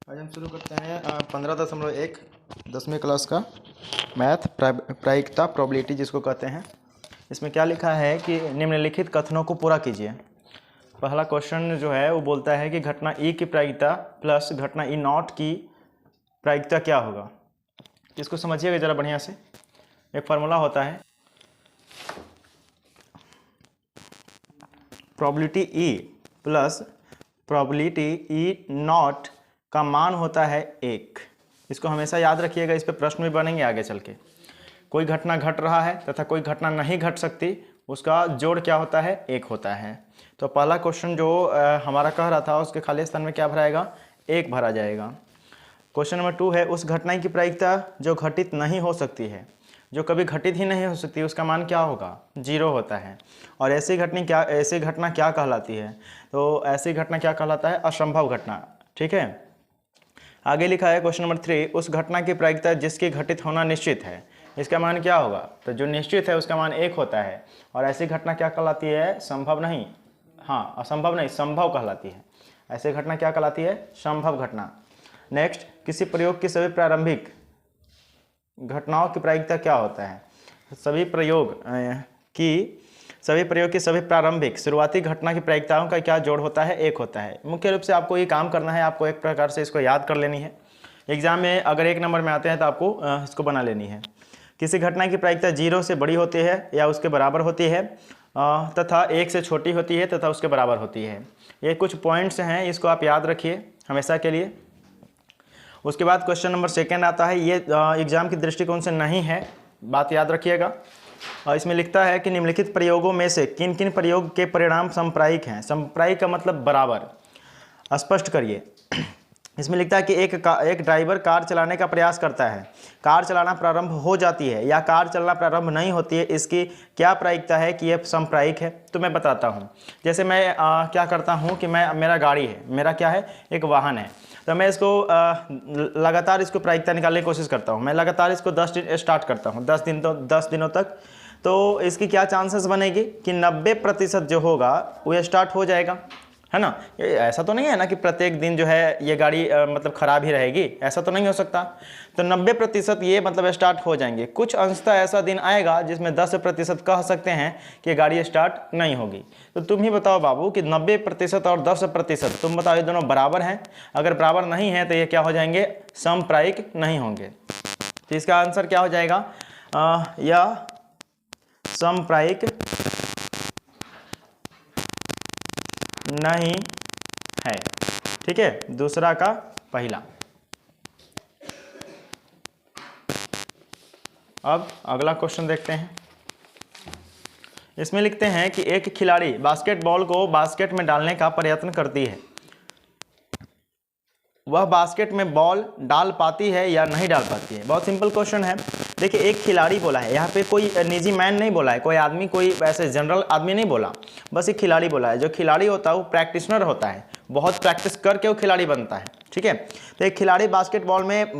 आज हम शुरू करते हैं 15.1 10वीं क्लास का मैथ प्रायिकता प्रोबेबिलिटी जिसको कहते हैं। इसमें क्या लिखा है कि निम्नलिखित कथनों को पूरा कीजिए। पहला क्वेश्चन जो है वो बोलता है कि घटना ई की प्रायिकता प्लस घटना ई नॉट की प्रायिकता क्या होगा। इसको समझिएगा ज़रा बढ़िया से। एक फार्मूला होता है probability E plus probability E not का मान होता है 1। इसको हमेशा याद रखिएगा, इस पे प्रश्न भी बनेंगे आगे चल के। कोई घटना घट रहा है तथा कोई घटना नहीं घट सकती, उसका जोड़ क्या होता है? 1 होता है। तो पहला क्वेश्चन जो हमारा कह रहा था उसके खाली स्थान में क्या भराएगा? 1 भरा जाएगा। क्वेश्चन नंबर 2 है उस घटना की प्रायिकता जो घटित नहीं हो सकती है, जो कभी घटित ही नहीं हो सकती, उसका मान क्या होगा? 0 होता है। और ऐसी घटना क्या कहलाती है? तो ऐसी घटना क्या कहलाता है? असंभव घटना। ठीक है, आगे लिखा है क्वेश्चन नंबर 3 उस घटना की प्रायिकता जिसकी घटित होना निश्चित है, इसका मान क्या होगा? तो जो निश्चित है उसका मान 1 होता है। और ऐसी घटना क्या कहलाती है? संभव नहीं, हाँ असंभव नहीं, संभव कहलाती है। ऐसी घटना क्या कहलाती है? संभव घटना। नेक्स्ट, किसी प्रयोग की सभी प्रारंभिक घटनाओं की प्रायिकता क्या होता है? सभी प्रयोग की सभी प्रारंभिक शुरुआती घटना की प्रायिकताओं का क्या जोड़ होता है? 1 होता है। मुख्य रूप से आपको ये काम करना है, आपको एक प्रकार से इसको याद कर लेनी है। एग्जाम में अगर 1 नंबर में आते हैं तो आपको इसको बना लेनी है। किसी घटना की प्रायिकता 0 से बड़ी होती है या उसके बराबर होती है तथा 1 से छोटी होती है तथा उसके बराबर होती है। ये कुछ पॉइंट्स हैं, इसको आप याद रखिए हमेशा के लिए। उसके बाद क्वेश्चन नंबर 2 आता है, ये एग्जाम की दृष्टिकोण से नहीं है, बात याद रखिएगा। और इसमें लिखता है कि निम्नलिखित प्रयोगों में से किन किन प्रयोग के परिणाम समप्रायिक हैं? समप्रायिक का मतलब बराबर, स्पष्ट करिए। इसमें लिखता है कि एक ड्राइवर कार चलाने का प्रयास करता है, कार चलाना प्रारंभ हो जाती है या कार चलना प्रारंभ नहीं होती है, इसकी क्या प्रायिकता है कि यह समप्रायिक है? तो मैं बताता हूँ। जैसे मैं क्या करता हूँ कि मेरा गाड़ी है, मेरा क्या है? एक वाहन है। तो मैं इसको लगातार इसको प्रायिकता निकालने की कोशिश करता हूँ। मैं लगातार इसको 10 दिन स्टार्ट करता हूँ, 10 दिनों तक। तो इसकी क्या चांसेस बनेगी कि 90% जो होगा वो स्टार्ट हो जाएगा, है ना। ये ऐसा तो नहीं है ना कि प्रत्येक दिन जो है ये गाड़ी मतलब ख़राब ही रहेगी, ऐसा तो नहीं हो सकता। तो 90% ये मतलब स्टार्ट हो जाएंगे। कुछ अंशतः ऐसा दिन आएगा जिसमें 10% कह सकते हैं कि गाड़ी स्टार्ट नहीं होगी। तो तुम ही बताओ बाबू कि 90% और 10%, तुम बताओ ये दोनों बराबर हैं? अगर बराबर नहीं है तो ये क्या हो जाएंगे? समप्रायिक नहीं होंगे। तो इसका आंसर क्या हो जाएगा? यह समप्रायिक नहीं है। ठीक है, दूसरा का पहला। अब अगला क्वेश्चन देखते हैं। इसमें लिखते हैं कि एक खिलाड़ी बास्केटबॉल को बास्केट में डालने का प्रयत्न करती है, वह बास्केट में बॉल डाल पाती है या नहीं डाल पाती है? बहुत सिंपल क्वेश्चन है। देखिए, एक खिलाड़ी बोला है, यहाँ पे कोई निजी मैन नहीं बोला है, कोई आदमी, कोई ऐसे जनरल आदमी नहीं बोला, बस एक खिलाड़ी बोला है। जो खिलाड़ी होता है वो प्रैक्टिशनर होता है, बहुत प्रैक्टिस करके वो खिलाड़ी बनता है। ठीक है, तो एक खिलाड़ी बास्केटबॉल में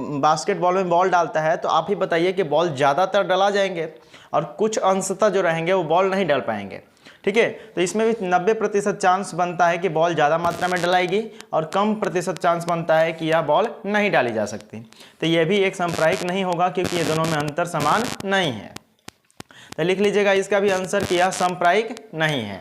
बॉल डालता है, तो आप ही बताइए कि बॉल ज़्यादातर डला जाएंगे और कुछ अंशतः जो रहेंगे वो बॉल नहीं डाल पाएंगे। ठीक है, तो इसमें भी 90% चांस बनता है कि बॉल ज़्यादा मात्रा में डलाएगी और कम प्रतिशत चांस बनता है कि यह बॉल नहीं डाली जा सकती। तो यह भी एक समप्रायिक नहीं होगा क्योंकि ये दोनों में अंतर समान नहीं है। तो लिख लीजिएगा इसका भी आंसर कि यह समप्रायिक नहीं है।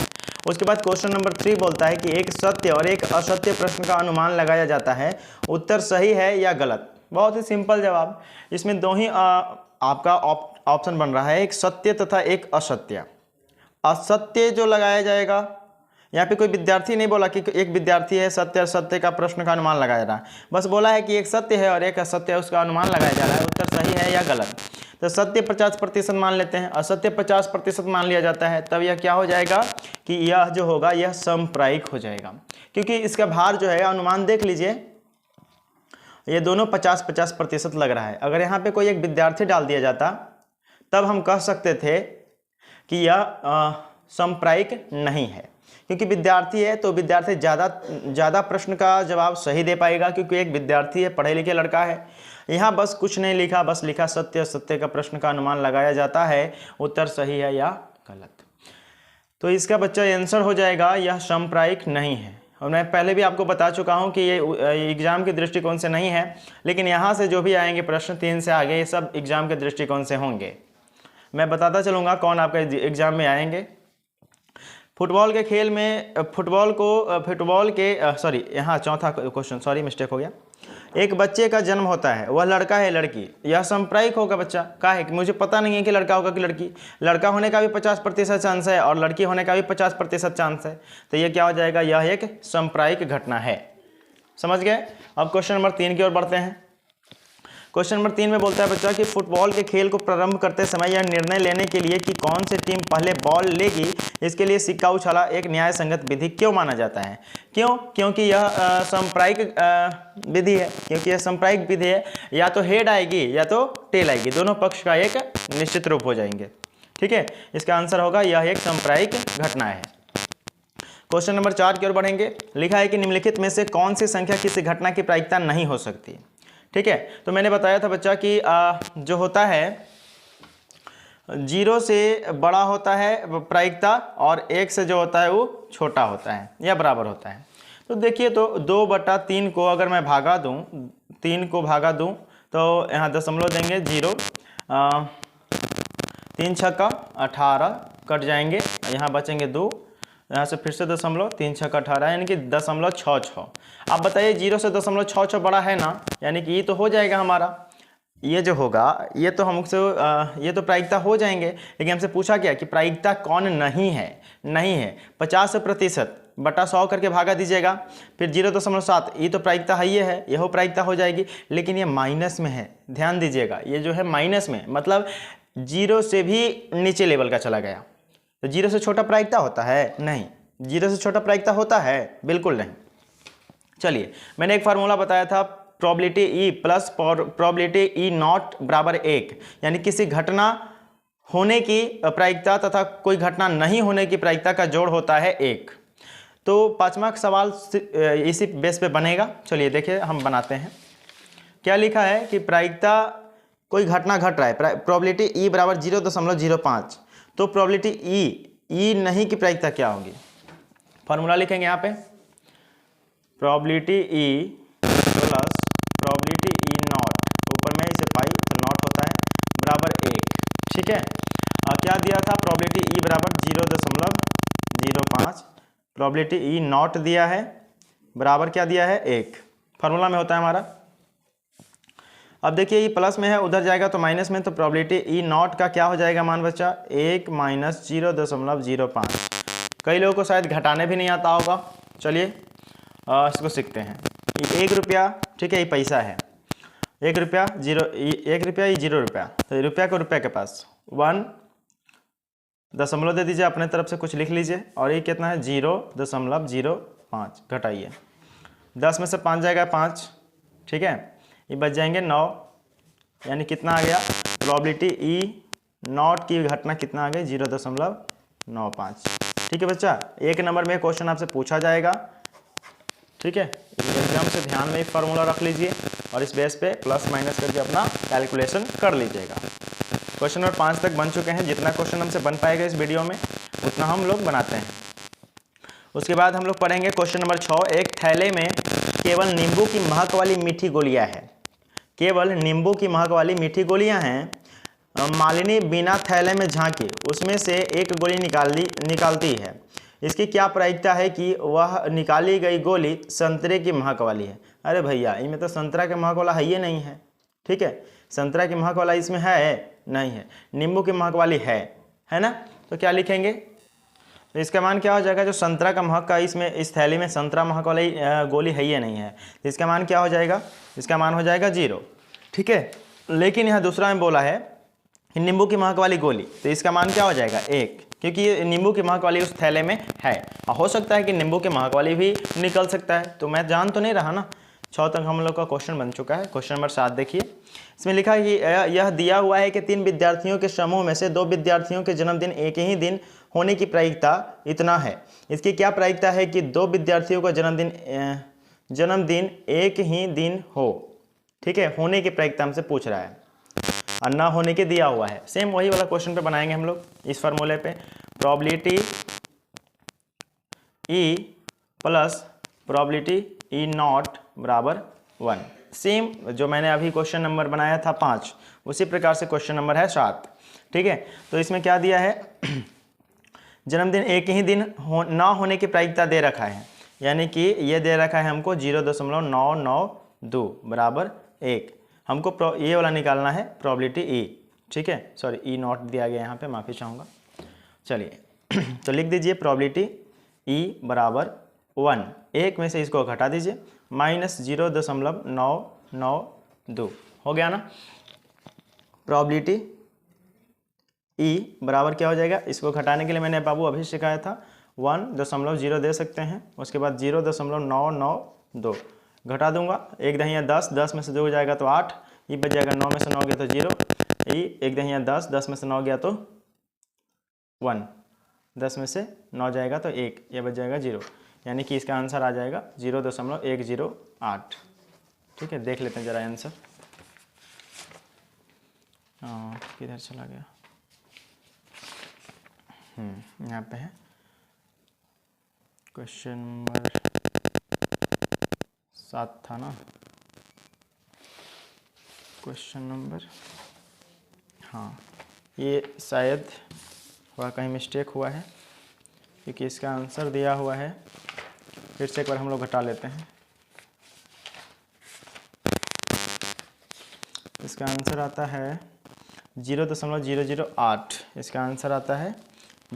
उसके बाद क्वेश्चन नंबर 3 बोलता है कि एक सत्य और एक असत्य प्रश्न का अनुमान लगाया जाता है, उत्तर सही है या गलत? बहुत ही सिंपल जवाब। इसमें दो ही आपका ऑप्शन बन रहा है, एक सत्य तथा एक असत्य। असत्य जो लगाया जाएगा, यहाँ पे कोई विद्यार्थी नहीं बोला कि एक विद्यार्थी है, सत्य और सत्य का प्रश्न का अनुमान लगाया जा रहा है, बस बोला है कि एक सत्य है और एक असत्य है, उसका अनुमान लगाया जा रहा है, उत्तर सही है या गलत। तो सत्य 50% मान लेते हैं, असत्य 50% मान लिया जाता है, तब यह क्या हो जाएगा कि यह जो होगा यह समप्रायिक हो जाएगा। क्योंकि इसका भार जो है, अनुमान देख लीजिए, ये दोनों 50-50% लग रहा है। अगर यहाँ पे कोई एक विद्यार्थी डाल दिया जाता तब हम कह सकते थे कि यह समप्रायिक नहीं है, क्योंकि विद्यार्थी है तो विद्यार्थी ज़्यादा प्रश्न का जवाब सही दे पाएगा, क्योंकि एक विद्यार्थी है, पढ़े लिखे लड़का है। यहाँ बस कुछ नहीं लिखा, बस लिखा सत्य का प्रश्न का अनुमान लगाया जाता है, उत्तर सही है या गलत। तो इसका बच्चा आंसर हो जाएगा यह समप्रायिक नहीं है। और मैं पहले भी आपको बता चुका हूं कि ये एग्जाम के दृष्टिकोण से नहीं है, लेकिन यहाँ से जो भी आएंगे प्रश्न 3 से आगे ये सब एग्जाम के दृष्टिकोण से होंगे। मैं बताता चलूँगा कौन आपका एग्जाम में आएंगे। फुटबॉल के खेल में यहाँ चौथा क्वेश्चन, सॉरी मिस्टेक हो गया। एक बच्चे का जन्म होता है, वह लड़का है लड़की, यह सांप्रदायिक होगा बच्चा का है कि मुझे पता नहीं है कि लड़का होगा कि लड़की। लड़का होने का भी 50% चांस है और लड़की होने का भी 50% चांस है, तो ये क्या हो जाएगा, यह एक सांप्रदायिक घटना है। समझ गए। अब क्वेश्चन नंबर 3 की ओर बढ़ते हैं। क्वेश्चन नंबर 3 में बोलता है बच्चा कि फुटबॉल के खेल को प्रारंभ करते समय यह निर्णय लेने के लिए कि कौन सी टीम पहले बॉल लेगी, इसके लिए सिक्का उछाला एक न्याय संगत विधि क्यों माना जाता है। क्यों? क्योंकि यह सांप्रदायिक विधि है, क्योंकि यह सांप्रदायिक विधि है। या तो हेड आएगी या तो टेल आएगी, दोनों पक्ष का एक निश्चित रूप हो जाएंगे। ठीक है, इसका आंसर होगा यह एक सांप्रदायिक घटना है। क्वेश्चन नंबर 4 की ओर बढ़ेंगे। लिखा है कि निम्नलिखित में से कौन सी संख्या किसी घटना की प्रायिकता नहीं हो सकती। ठीक है, तो मैंने बताया था बच्चा कि जो होता है 0 से बड़ा होता है प्रायिकता और 1 से जो होता है वो छोटा होता है या बराबर होता है। तो देखिए, तो 2/3 को अगर मैं भागा दूं, 3 को भागा दूं तो यहाँ दशमलव देंगे 0, 3 छक्का 18 कट जाएंगे, यहाँ बचेंगे 2, यहाँ से फिर से दशमलव, 3 छक्का 18 यानी कि 0.66। आप बताइए 0 से 0.66 बड़ा है ना, यानी कि ये तो हो जाएगा हमारा, ये जो होगा ये तो हमसे ये तो प्रायिकता हो जाएंगे। लेकिन हमसे पूछा क्या कि प्रायिकता कौन नहीं है। नहीं है 50% बटा 100 करके भागा दीजिएगा, फिर 0.7, ये तो प्रायिकता है, ये है, यह प्रायिकता हो जाएगी। लेकिन ये माइनस में है, ध्यान दीजिएगा, ये जो है माइनस में, मतलब 0 से भी नीचे लेवल का चला गया। तो 0 से छोटा प्रायिकता होता है? नहीं। 0 से छोटा प्रायिकता होता है? बिल्कुल नहीं। चलिए, मैंने एक फार्मूला बताया था, probability E plus probability E not बराबर 1, यानी किसी घटना होने की प्रायिकता तथा कोई घटना नहीं होने की प्रायिकता का जोड़ होता है 1। तो 5वां सवाल इसी बेस पे बनेगा। चलिए देखिए, हम बनाते हैं। क्या लिखा है कि प्रायिकता, कोई घटना घट रहा है, प्रोबेबिलिटी ई बराबर 0.05, तो प्रोबेबिलिटी ई नहीं की प्रायिकता क्या होगी। फार्मूला लिखेंगे यहाँ पे, probability E plus probability E not, ऊपर में इसे पाई तो नॉट होता है, बराबर 1। ठीक है, क्या दिया था, प्रोबेबिलिटी ई बराबर 0.05, प्रोबेबिलिटी ई नॉट दिया है, बराबर क्या दिया है, 1। फार्मूला में होता है हमारा। अब देखिए, ये प्लस में है, उधर जाएगा तो माइनस में, तो प्रोबेबिलिटी ई नॉट का क्या हो जाएगा मान बच्चा, 1 माइनस 0.05। कई लोगों को शायद घटाने भी नहीं आता होगा। चलिए इसको सीखते हैं। 1 रुपया, ठीक है, ये पैसा है, 1 रुपया, 1 रुपया, ये 0 रुपया, तो रुपया को रुपया के पास 1 दशमलव दे दीजिए, अपने तरफ से कुछ लिख लीजिए, और ये कितना है, 0.05 घटाइए, 10 में से 5 जाएगा 5, ठीक है, ये बच जाएंगे 9, यानी कितना आ गया, प्रोबेबिलिटी ई नॉट की घटना कितना आ गई, 0.95। ठीक है बच्चा, 1 नंबर में क्वेश्चन आपसे पूछा जाएगा। ठीक है, एग्जाम से ध्यान में एक फार्मूला रख लीजिए और इस बेस पे प्लस माइनस करके अपना कैलकुलेशन कर लीजिएगा। क्वेश्चन नंबर 5 तक बन चुके हैं। जितना क्वेश्चन हमसे बन पाएगा इस वीडियो में उतना हम लोग बनाते हैं। उसके बाद हम लोग पढ़ेंगे क्वेश्चन नंबर 6। एक थैले में केवल नींबू की महक वाली मीठी गोलियां हैं, केवल नींबू की महक वाली मीठी गोलियां हैं। मालिनी बिना थैले में झांके उसमें से एक गोली निकालती है। इसकी क्या प्रायिकता है कि वह निकाली गई गोली संतरे की महक वाली है। अरे भैया, इनमें तो संतरा के महक वाला है ही नहीं है। ठीक है, संतरा की महक वाला इसमें है नहीं है, नींबू की महक वाली है ना। तो क्या लिखेंगे, तो इसका मान क्या हो जाएगा, जो संतरा का महक का इसमें इस थैली में संतरा महक वाली गोली है ही नहीं है, तो इसका मान क्या हो जाएगा, इसका मान हो जाएगा 0। ठीक है, लेकिन यहाँ दूसरा में बोला है कि नींबू की महक वाली गोली, तो इसका मान क्या हो जाएगा 1, क्योंकि ये नींबू की महक वाली उस थैले में है। हो सकता है कि नींबू की महक वाली भी निकल सकता है, तो मैं जान तो नहीं रहा ना। 6 तक हम लोग का क्वेश्चन बन चुका है। क्वेश्चन नंबर 7 देखिए, इसमें लिखा है कि यह दिया हुआ है कि 3 विद्यार्थियों के समूह में से 2 विद्यार्थियों के जन्मदिन एक ही दिन होने की प्रायिकता इतना है। इसकी क्या प्रायिकता है कि 2 विद्यार्थियों का जन्मदिन एक ही दिन हो। ठीक है, होने की प्रायिकता हमसे पूछ रहा है और ना होने के दिया हुआ है। सेम वही वाला क्वेश्चन पे बनाएंगे हम लोग इस फार्मूले पे, probability E plus probability E not बराबर 1। सेम जो मैंने अभी क्वेश्चन नंबर बनाया था 5, उसी प्रकार से क्वेश्चन नंबर है 7। ठीक है, तो इसमें क्या दिया है जन्मदिन एक ही दिन ना होने की प्रायिकता दे रखा है, यानी कि ये दे रखा है हमको 0.992 बराबर 1। हमको ये वाला निकालना है प्रोबेबिलिटी ई। ठीक है, सॉरी ई नॉट दिया गया यहाँ पे, माफ़ी चाहूँगा। चलिए तो लिख दीजिए प्रोबेबिलिटी ई बराबर 1, एक में से इसको घटा दीजिए, -0.992 हो गया ना। प्रोबेबिलिटी ई बराबर क्या हो जाएगा, इसको घटाने के लिए मैंने बाबू अभी सिखाया था 1.0 दे सकते हैं, उसके बाद 0.992 घटा दूंगा, 1 दहिया 10, 10 में से 2 हो जाएगा तो 8, ये बच जाएगा 9 में से 9 गया तो 0, ई 1 दहिया 10, 10 में से 9 गया तो 1, 10 में से 9 जाएगा तो 1, ये बच जाएगा 0, यानी कि इसका आंसर आ जाएगा 0.108। ठीक है, देख लेते हैं जरा आंसर। किधर चला गया, यहाँ पे है क्वेश्चन नंबर 7 था ना, क्वेश्चन नंबर, हाँ ये शायद थोड़ा कहीं मिस्टेक हुआ है, क्योंकि इसका आंसर दिया हुआ है, फिर से एक बार हम लोग घटा लेते हैं। इसका आंसर आता है 0.008, इसका आंसर आता है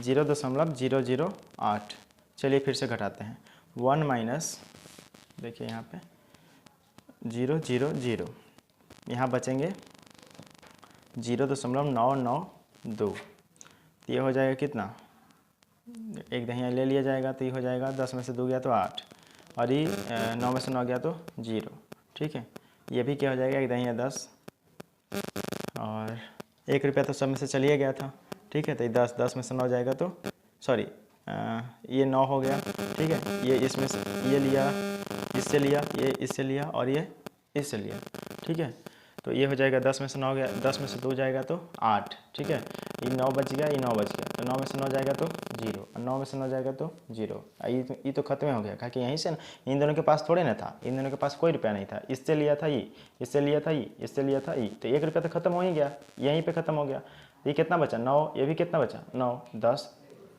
0.008। चलिए फिर से घटाते हैं, 1 माइनस, देखिए यहाँ पे 0.00, यहाँ बचेंगे 0.992, ये हो जाएगा कितना, 1 दहिया ले लिया जाएगा तो ये हो जाएगा 10 में से 2 गया तो 8, और ये 9 में से 9 गया तो 0। ठीक है, ये भी क्या हो जाएगा 1 दहिया 10, और 1 रुपया तो सब में से चलिए गया था। ठीक है, तो ये 10 में से 9 जाएगा तो सॉरी ये 9 हो गया। ठीक है, ये इसमें से ये लिया, इससे लिया, ये इससे लिया, और ये इससे लिया। ठीक है, तो ये हो जाएगा 10 में से 9 गया, 10 में से 2 जाएगा तो 8। ठीक है, ये 9 बच गया, ये 9 बच गया, तो 9 में से 9 जाएगा तो 0, और 9 में से 9 जाएगा तो 0। ये तो खत्म हो गया, क्योंकि यहीं से इन दोनों के पास थोड़े ना था, इन दोनों के पास कोई रुपया नहीं था, इससे लिया था ये, इससे लिया था ये, इससे लिया था ये, तो 1 रुपया तो खत्म हो ही गया, यहीं पर खत्म हो गया। ये कितना बचा 9, ये भी कितना बचा 9, 10,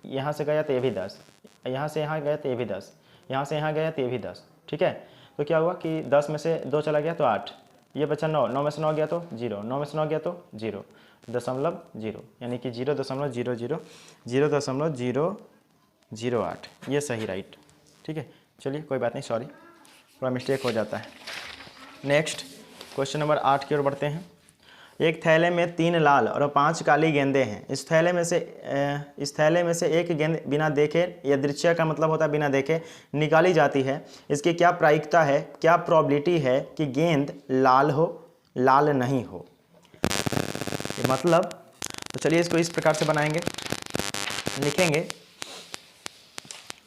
यहाँ से गया तो ये भी 10, यहाँ से यहाँ गया तो ये भी 10, यहाँ से यहाँ गया तो ये भी 10। ठीक है, तो क्या हुआ कि 10 में से 2 चला गया तो 8, ये बचा 9, 9 में से 9 गया तो 0, 9 में से 9 गया तो 0.0, यानी कि 0.008, ये सही राइट। ठीक है, चलिए कोई बात नहीं, सॉरी थोड़ा मिस्टेक हो जाता है। नेक्स्ट क्वेश्चन नंबर 8 की ओर बढ़ते हैं। एक थैले में 3 लाल और 5 काली गेंदें हैं। इस थैले में से एक गेंद बिना देखे, यादृच्छिक का मतलब होता है बिना देखे, निकाली जाती है। इसकी क्या प्रायिकता है, क्या प्रोबेबिलिटी है कि गेंद लाल हो, लाल नहीं हो। ये मतलब, तो चलिए इसको इस प्रकार से बनाएंगे, लिखेंगे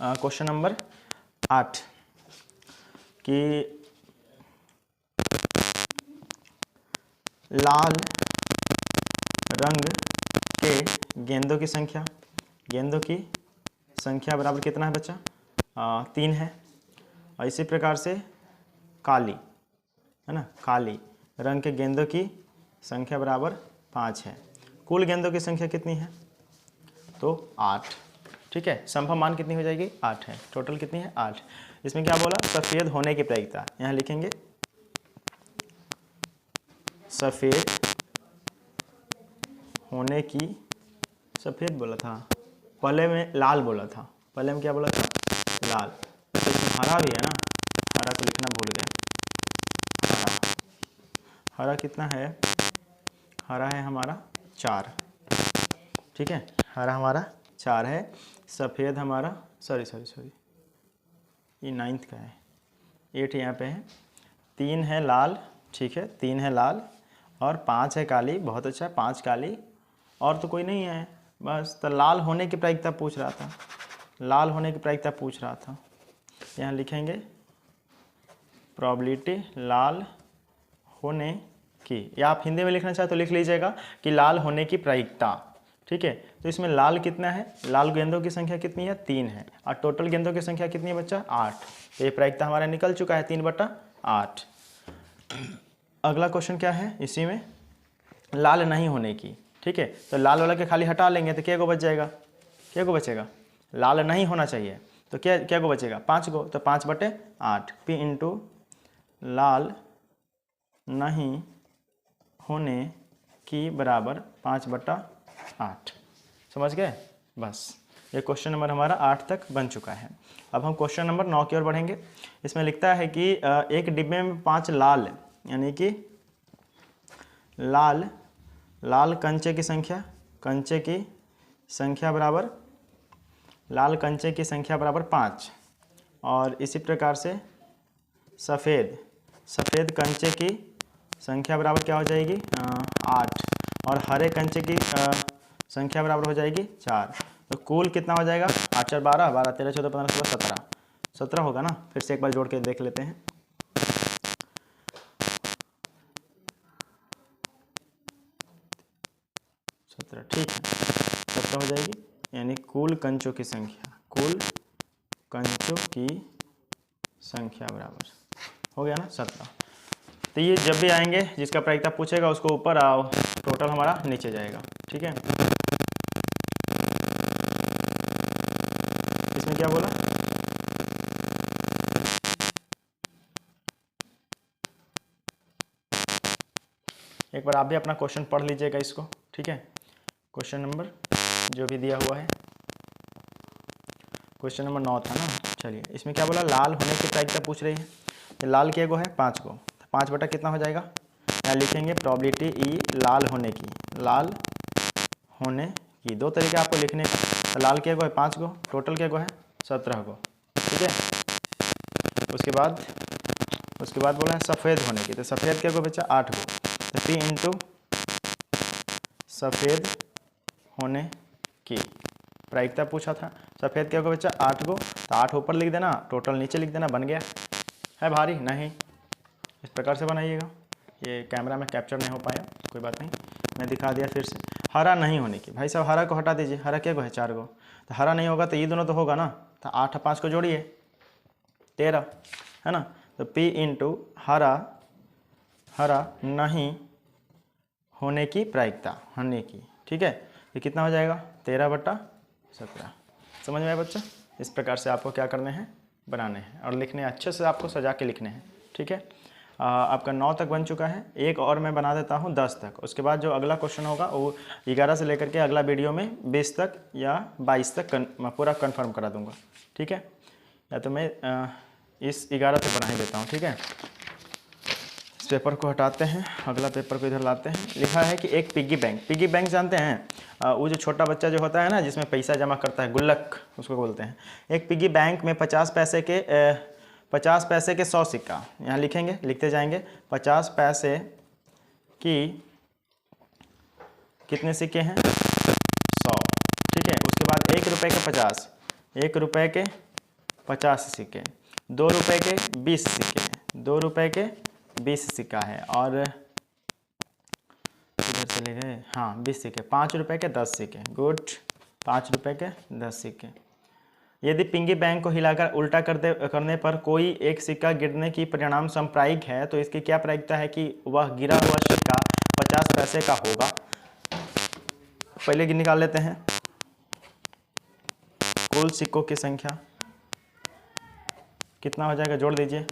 क्वेश्चन नंबर 8 कि लाल रंग के गेंदों की संख्या, बराबर कितना है बच्चा, 3 है। और इसी प्रकार से काली, है ना, काली रंग के गेंदों की संख्या बराबर 5 है। कुल गेंदों की संख्या कितनी है, तो 8। ठीक है, संभव मान कितनी हो जाएगी, 8 है, टोटल कितनी है 8। इसमें क्या बोला, सफ़ेद होने की प्रायिकता, यहाँ लिखेंगे सफ़ेद होने की, सफ़ेद बोला था, पहले में लाल बोला था, पहले में क्या बोला था, लाल। तो इसमें हरा भी है ना, हरा को लिखना भूल गए, हरा कितना है, हरा है हमारा 4। ठीक है, हरा हमारा 4 है। सफ़ेद हमारा सॉरी ये 9th का है, 8 यहाँ पे है। 3 है लाल, ठीक है, 3 है लाल और 5 है काली, बहुत अच्छा, 5 काली, और तो कोई नहीं है बस। तो लाल होने की प्रायिकता पूछ रहा था, लाल होने की प्रायिकता पूछ रहा था। यहाँ लिखेंगे प्रोबेबिलिटी लाल होने की, या आप हिंदी में लिखना चाहे तो लिख लीजिएगा कि लाल होने की प्रायिकता, ठीक है। तो इसमें लाल कितना है, लाल गेंदों की संख्या कितनी है, 3 है, और टोटल गेंदों की संख्या कितनी है बच्चा, 8। तो ये प्रायिकता हमारा निकल चुका है 3/8। अगला क्वेश्चन क्या है इसी में, लाल नहीं होने की। ठीक है, तो लाल वाला के खाली हटा लेंगे तो क्या को बच जाएगा, क्या को बचेगा, लाल नहीं होना चाहिए तो क्या क्या को बचेगा, 5 को, तो 5/8 P इंटू लाल नहीं होने की बराबर 5/8। समझ गए, बस ये क्वेश्चन नंबर हमारा 8 तक बन चुका है। अब हम क्वेश्चन नंबर 9 की ओर बढ़ेंगे। इसमें लिखता है कि एक डिब्बे में 5 लाल, यानी कि लाल कंचे की संख्या बराबर, लाल कंचे की संख्या बराबर 5, और इसी प्रकार से सफ़ेद कंचे की संख्या बराबर क्या हो जाएगी, 8, और हरे कंचे की संख्या बराबर हो जाएगी 4। तो कुल कितना हो जाएगा, 8 4 12, 12 13 14 15 16 17 होगा ना। फिर से एक बार जोड़ के देख लेते हैं। 17, ठीक है, 17 हो जाएगी, यानी कुल कंचों की संख्या बराबर हो गया ना 17। तो ये जब भी आएंगे जिसका प्रायिकता पूछेगा उसको ऊपर आओ, टोटल हमारा नीचे जाएगा। ठीक है, इसमें क्या बोला, एक बार आप भी अपना क्वेश्चन पढ़ लीजिएगा इसको। ठीक है, क्वेश्चन नंबर जो भी दिया हुआ है, क्वेश्चन नंबर 9 था ना। चलिए, इसमें क्या बोला, लाल होने की प्रायिकता पूछ रही है। लाल के गो है 5 को, 5 बटा कितना हो जाएगा, यहाँ लिखेंगे प्रोबेबिलिटी ई लाल होने की। 2 तरीके आपको लिखने का। तो लाल के गो है 5 गो, टोटल के गो है 17 गो। ठीक है, उसके बाद बोला है सफ़ेद होने की। तो सफ़ेद के गो बचा 8 गो। तो P इंटू सफ़ेद होने की प्रायिकता पूछा था। सफ़ेद के गो बचा 8 गो, तो 8 ऊपर लिख देना, टोटल नीचे लिख देना, बन गया। है भारी नहीं, इस प्रकार से बनाइएगा। ये कैमरा में कैप्चर नहीं हो पाया, कोई बात नहीं, मैं दिखा दिया फिर से। हरा नहीं होने की, भाई साहब हरा को हटा दीजिए, हरा क्या गो है 4 गो, तो हरा नहीं होगा तो ये दोनों तो होगा ना। तो 8 और 5 को जोड़िए 13, है ना। तो P इंटू हरा नहीं होने की प्रायिकता, ठीक है, ये कितना हो जाएगा 13/17। समझ में आया बच्चा। इस प्रकार से आपको क्या करने हैं, बनाने हैं और लिखने, अच्छे से आपको सजा के लिखने हैं। ठीक है, आपका 9 तक बन चुका है। एक और मैं बना देता हूँ 10 तक। उसके बाद जो अगला क्वेश्चन होगा वो 11 से लेकर के अगला वीडियो में 20 तक या 22 तक मैं पूरा कन्फर्म करा दूँगा। ठीक है, या तो मैं इस 11 तक बना ही देता हूँ। ठीक है, इस पेपर को हटाते हैं, अगला पेपर को इधर लाते हैं। लिखा है कि एक पिग्गी बैंक जानते हैं, वो जो छोटा बच्चा जो होता है ना, जिसमें पैसा जमा करता है, गुल्लक उसको बोलते हैं। एक पिग्गी बैंक में 50 पैसे के 100 सिक्का, यहाँ लिखेंगे, लिखते जाएंगे। 50 पैसे की कितने सिक्के हैं, 100। ठीक है, उसके बाद 1 रुपये के 50, 1 रुपये के 50 सिक्के, 2 रुपये के 20 सिक्के, 2 रुपये के 20 सिक्का है, और इधर चले गए, हाँ 20 सिक्के, 5 रुपये के 10 सिक्के, गुड, 5 रुपये के 10 सिक्के। यदि पिग्गी बैंक को हिलाकर उल्टा करने पर कोई एक सिक्का गिरने की परिणाम समप्रायिक है, तो इसकी क्या प्रायिकता है कि वह गिरा हुआ सिक्का 50 पैसे का होगा। पहले निकाल लेते हैं, कुल सिक्कों की संख्या कितना हो जाएगा, जोड़ दीजिए,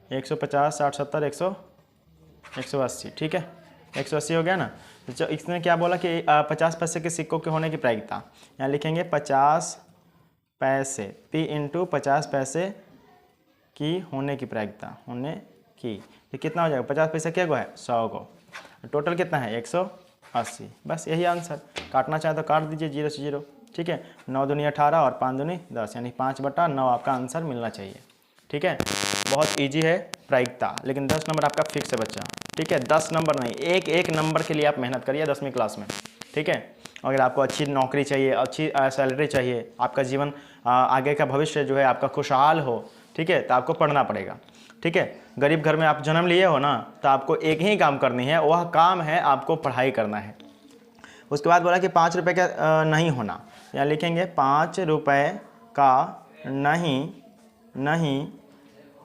150 60 70 180। ठीक है, 180 हो गया ना। तो इसने क्या बोला कि 50 पैसे के सिक्कों के होने की प्रायिकता, यहाँ लिखेंगे 50 पैसे, P इंटू 50 पैसे की होने की प्रायिकता, होने की, तो कितना हो जाएगा, 50 पैसे क्या गो है, 100 गो, टोटल कितना है 180। बस यही आंसर, काटना चाहे तो काट दीजिए 0 से 0। ठीक है, 9 दूनी 18 और 5 दूनी 10, यानी 5/9 आपका आंसर मिलना चाहिए। ठीक है, बहुत इजी है प्रायिकता, लेकिन 10 नंबर आपका फिक्स है बच्चा। ठीक है, 10 नंबर नहीं, एक नंबर के लिए आप मेहनत करिए 10वीं क्लास में। ठीक है, अगर आपको अच्छी नौकरी चाहिए, अच्छी सैलरी चाहिए, आपका जीवन आगे का भविष्य जो है आपका खुशहाल हो, ठीक है, तो आपको पढ़ना पड़ेगा। ठीक है, गरीब घर में आप जन्म लिए हो ना, तो आपको एक ही काम करनी है, वह काम है आपको पढ़ाई करना है। उसके बाद बोला कि 5 रुपये का नहीं होना, यहाँ लिखेंगे 5 रुपये का नहीं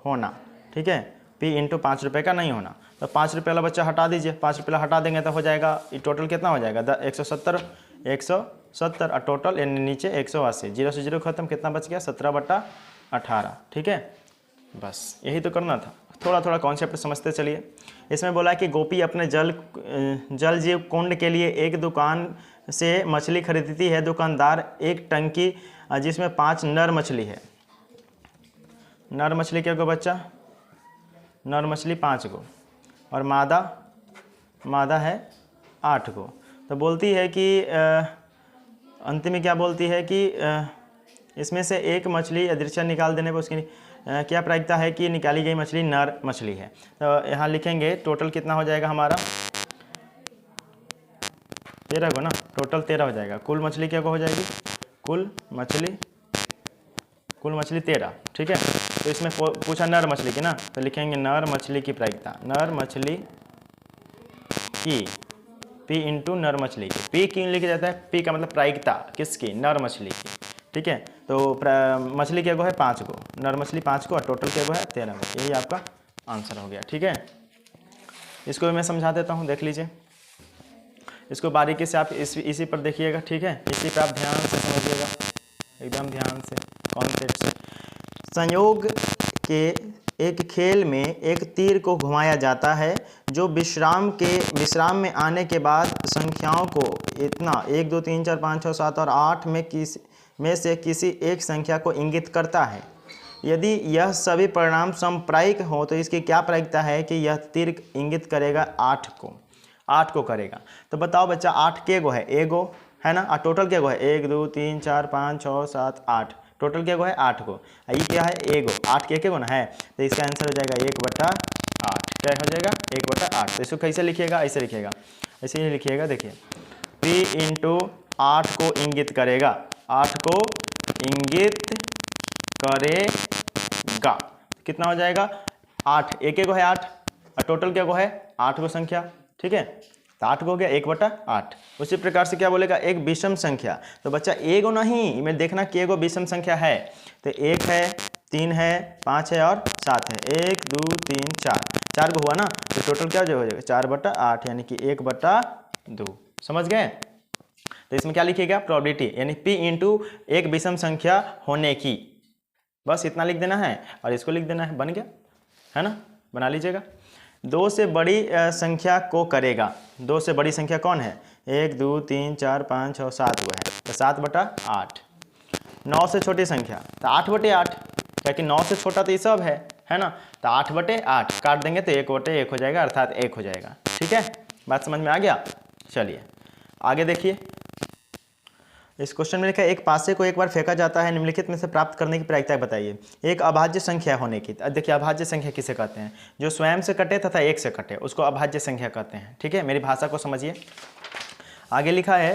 होना, ठीक है। P इंटू 5 रुपये का नहीं होना, तो 5 रुपये वाला बच्चा हटा दीजिए, 5 रुपये वाला हटा देंगे तो हो जाएगा, ये टोटल कितना हो जाएगा 170 और टोटल यानी नीचे 180, 0 से 0 खत्म, कितना बच गया 17/18, ठीक है। बस यही तो करना था, थोड़ा थोड़ा कॉन्सेप्ट समझते चलिए। इसमें बोला कि गोपी अपने जल जीव कुंड के लिए एक दुकान से मछली खरीदती है। दुकानदार एक टंकी जिसमें 5 नर मछली है। नर मछली क्या गो बच्चा, नर मछली 5 गो और मादा है 8 गो। तो बोलती है कि अंतिम में क्या बोलती है कि इसमें से एक मछली अदृश्य निकाल देने पर उसकी क्या प्रायिकता है कि निकाली गई मछली नर मछली है। तो यहाँ लिखेंगे टोटल कितना हो जाएगा हमारा 13 को ना, टोटल 13 हो जाएगा। कुल मछली क्या हो जाएगी, कुल मछली 13, ठीक है। तो इसमें पूछा नर मछली की ना, तो लिखेंगे नर मछली की प्रायिकता, नर मछली की P इंटू नर मछली की। P क्यों लिखा जाता है, P का मतलब प्रायिकता किसकी, नर मछली की, ठीक है। तो मछली क्या गो है 5 गो, नर मछली 5 को और टोटल क्या गो है 13 गो, यही आपका आंसर हो गया, ठीक है। इसको भी मैं समझा देता हूँ, देख लीजिए इसको बारीकी से, आप इसी पर देखिएगा, ठीक है। इसी पर आप ध्यान से समझिएगा, एकदम ध्यान से, कॉन्सेप्ट से। संयोग के एक खेल में एक तीर को घुमाया जाता है जो विश्राम में आने के बाद संख्याओं को इतना 1 2 3 4 5 6 7 और 8 में से किसी एक संख्या को इंगित करता है। यदि यह सभी परिणाम समप्रायिक हो तो इसकी क्या प्रायिकता है कि यह तीर इंगित करेगा 8 को करेगा। तो बताओ बच्चा 8 के गो है, ए गो है ना, और टोटल क्या गो है 1 2 3 4 5 6 7 8, टोटल क्या गो है 8 गो, ये क्या है ए गो, 8 के गो ना है, तो इसका आंसर हो जाएगा 1/8, क्या हो जाएगा 1/8। तो इसको कैसे लिखिएगा, ऐसे लिखिएगा, ऐसे ही लिखिएगा, देखिए P इंटू 8 को इंगित करेगा, 8 को इंगित करेगा, कितना हो जाएगा 8, एक गो है 8 और टोटल क्या गो है 8 गो संख्या, ठीक है। तो 8 को हो गया 1/8। उसी प्रकार से क्या बोलेगा एक विषम संख्या, तो बच्चा ए गो नहीं, मैं देखना कि एगो विषम संख्या है, तो 1 है 3 है 5 है और 7 है, 1 2 3 4 गो हुआ ना, तो टोटल क्या हो जाएगा 4/8 यानी कि 1/2, समझ गए। तो इसमें क्या लिखिएगा प्रोबेबिलिटी, यानी P इंटू एक विषम संख्या होने की, बस इतना लिख देना है और इसको लिख देना है, बन गया है ना, बना लीजिएगा। 2 से बड़ी संख्या को करेगा, 2 से बड़ी संख्या कौन है 1 2 3 4 5 6 7 वो है, तो 7/8। 9 से छोटी संख्या तो 8/8, क्योंकि 9 से छोटा तो ये सब है ना, तो 8/8 काट देंगे तो 1/1 हो जाएगा, अर्थात 1 हो जाएगा, ठीक है। बात समझ में आ गया। चलिए आगे देखिए, इस क्वेश्चन में लिखा है एक पासे को एक बार फेंका जाता है, निम्नलिखित में से प्राप्त करने की प्रायिकता बताइए। एक अभाज्य संख्या होने की, देखिए अभाज्य संख्या किसे कहते हैं, जो स्वयं से कटे तथा एक से कटे उसको अभाज्य संख्या कहते हैं, ठीक है। मेरी भाषा को समझिए। आगे लिखा है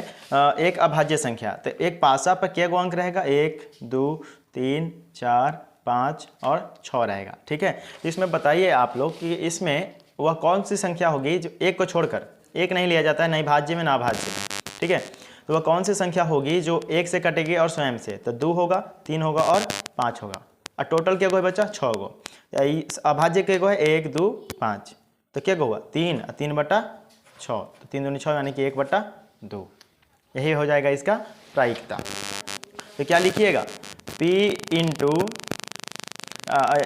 एक अभाज्य संख्या, तो एक पासा पर क्या गो अंक रहेगा 1 2 3 4 5 और 6 रहेगा, ठीक है। इसमें बताइए आप लोग कि इसमें वह कौन सी संख्या होगी जो एक को छोड़कर, एक नहीं लिया जाता है नहीं भाज्य में ना अभाज्य में, ठीक है। तो वह कौन सी संख्या होगी जो एक से कटेगी और स्वयं से, तो 2 होगा 3 होगा और 5 होगा, और टोटल क्या गो है बच्चा 6 गो, अभाज्य क्या गो है 1 2 5, तो क्या गो हुआ 3 3/6, तो 3 दूनी 6 यानी कि 1/2, यही हो जाएगा इसका प्रायिकता। तो क्या लिखिएगा P इंटू,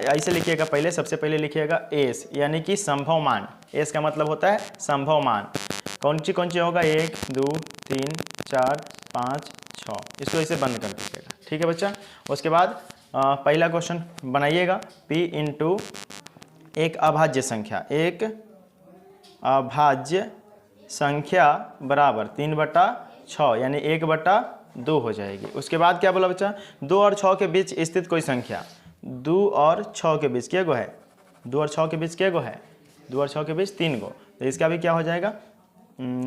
ऐसे लिखिएगा, पहले सबसे पहले लिखिएगा एस यानी कि संभव मान, एस का मतलब होता है संभव मान, कौन सी होगा 1 2 3 4 5 6, इसको ऐसे बंद कर दीजिएगा, ठीक है बच्चा। उसके बाद पहला क्वेश्चन बनाइएगा P इंटू एक अभाज्य संख्या, एक अभाज्य संख्या बराबर 3/6 यानी 1/2 हो जाएगी। उसके बाद क्या बोला बच्चा 2 और 6 के बीच स्थित कोई संख्या, 2 और 6 के बीच क्या गो है, 2 और 6 के बीच क्या गो है, 2 और 6 के बीच 3 गो, तो इसका भी क्या हो जाएगा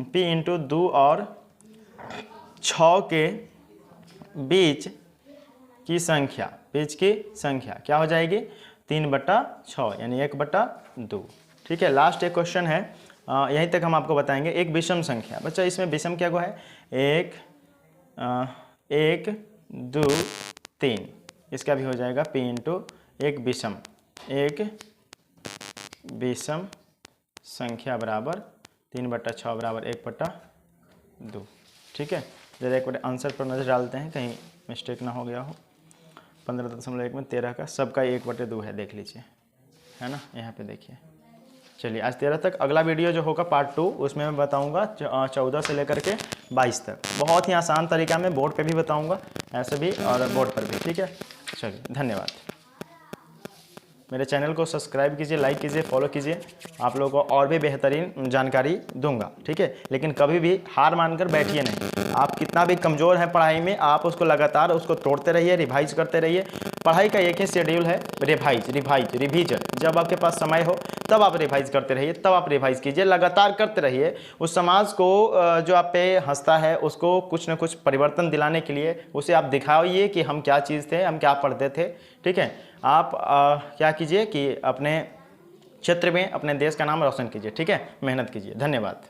P इंटू 2 और 6 के बीच की संख्या, क्या हो जाएगी 3/6 यानी 1/2, ठीक है। लास्ट एक क्वेश्चन है यहीं तक हम आपको बताएंगे। एक विषम संख्या, बच्चा इसमें विषम क्या को है, 1 1 2 3, इसका भी हो जाएगा p इंटू एक विषम संख्या बराबर 3/6 बराबर 1/2। ठीक है, जरा एक बार आंसर पर नज़र डालते हैं, कहीं मिस्टेक ना हो गया हो। 15.1 में 13 का सबका 1/2 है, देख लीजिए, है ना, यहाँ पे देखिए। चलिए आज 13 तक, अगला वीडियो जो होगा पार्ट 2, उसमें मैं बताऊंगा 14 से लेकर के 22 तक। बहुत ही आसान तरीका में बोर्ड पे भी बताऊंगा, ऐसे भी और बोर्ड पर भी। ठीक है, चलिए धन्यवाद। मेरे चैनल को सब्सक्राइब कीजिए, लाइक कीजिए, फॉलो कीजिए, आप लोगों को और भी बेहतरीन जानकारी दूंगा। ठीक है, लेकिन कभी भी हार मानकर बैठिए नहीं। आप कितना भी कमज़ोर हैं पढ़ाई में, आप उसको लगातार उसको तोड़ते रहिए, रिवाइज करते रहिए। पढ़ाई का एक ही शेड्यूल है, रिवीजन। जब आपके पास समय हो तब आप रिवाइज करते रहिए, तब आप रिवाइज कीजिए, लगातार करते रहिए। उस समाज को जो आप पे हंसता है उसको कुछ न कुछ परिवर्तन दिलाने के लिए उसे आप दिखाइए कि हम क्या चीज़ थे, हम क्या पढ़ते थे। ठीक है, आप क्या कीजिए कि अपने क्षेत्र में अपने देश का नाम रोशन कीजिए। ठीक है, मेहनत कीजिए। धन्यवाद।